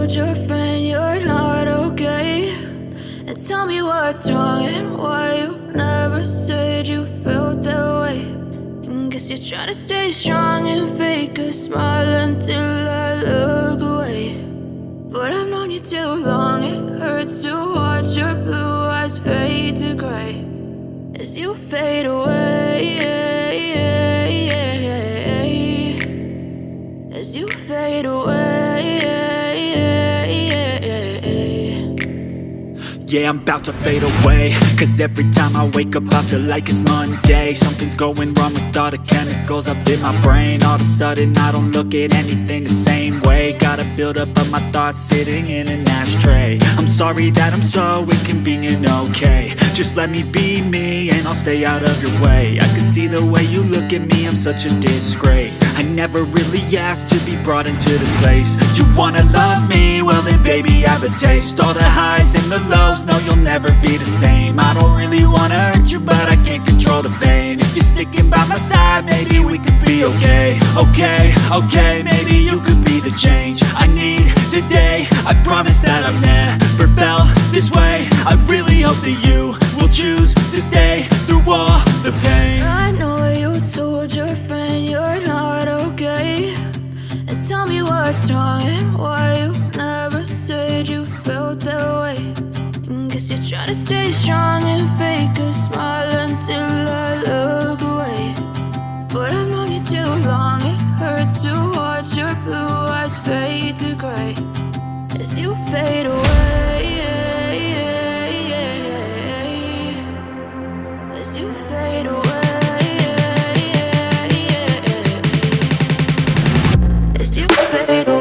told your friend you're not okay? And tell me what's wrong and why you never said you felt that way. And guess you're trying to stay strong and fake a smile until I look away. But I've known you too long, it hurts to watch your blue eyes fade to gray as you fade away, as you fade away. Yeah, I'm about to fade away, cause every time I wake up I feel like it's Monday. Something's going wrong with all the chemicals up in my brain. All of a sudden I don't look at anything the same way. Got a buildup of my thoughts sitting in an ashtray. I'm sorry that I'm so inconvenient, okay? Just let me be me and I'll stay out of your way. I can see the way you look at me, I'm such a disgrace. I never really asked to be brought into this place. You wanna love me? Well then baby I have a taste. All the highs and the lows, no you'll never be the same. I don't really wanna hurt you but I can't control the pain. If you're sticking by my side maybe we could be okay. Okay, maybe you could be the change I need today. I promise that I've never felt this way. I really hope that you will choose to stay through all the pain. I know you told your friend you're not okay. And tell me what's wrong and why you never said you felt that way. And guess you're trying to stay strong and fake a smile until I look away. But I've known you too long, it hurts to watch your blue eyes fade to gray as you fade away, as you fade away, as you fade away.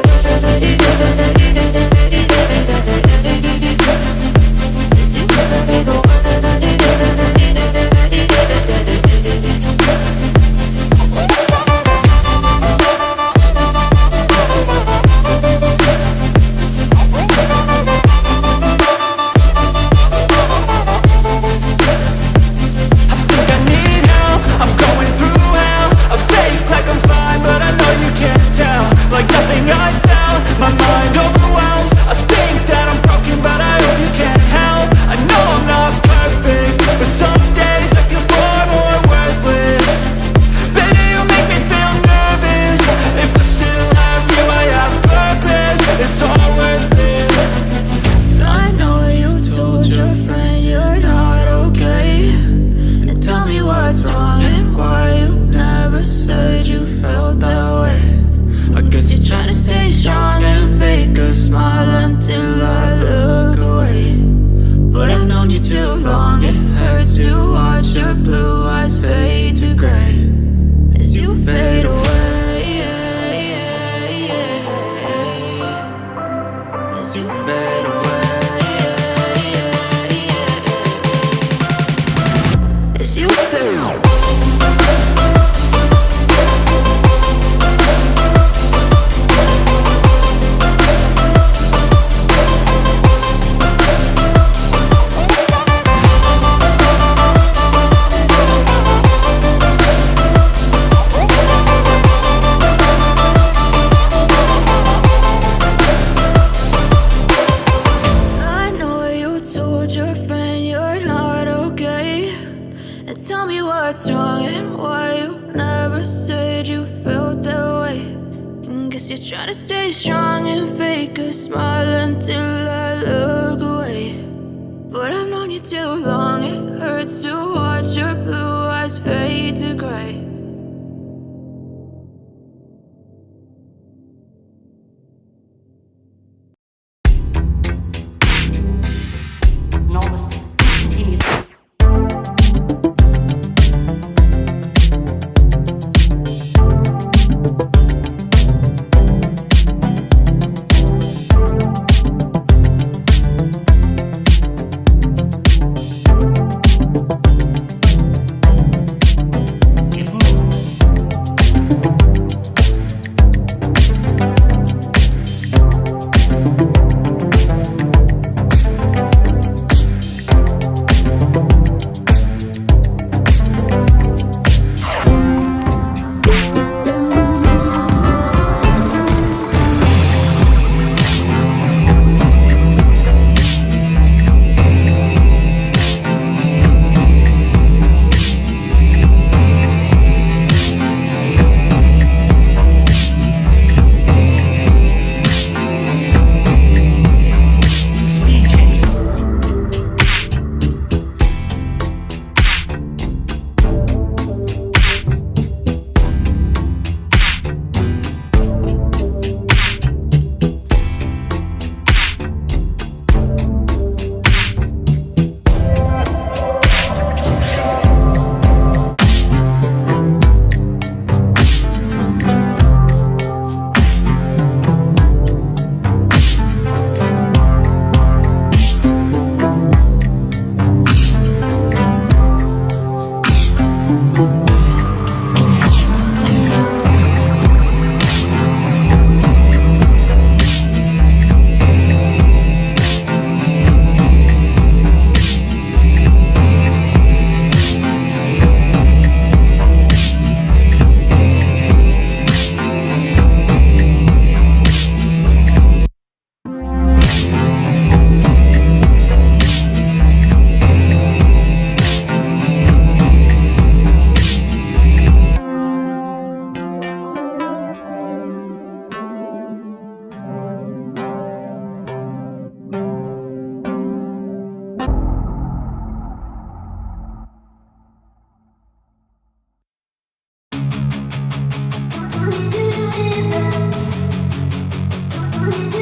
What do you do?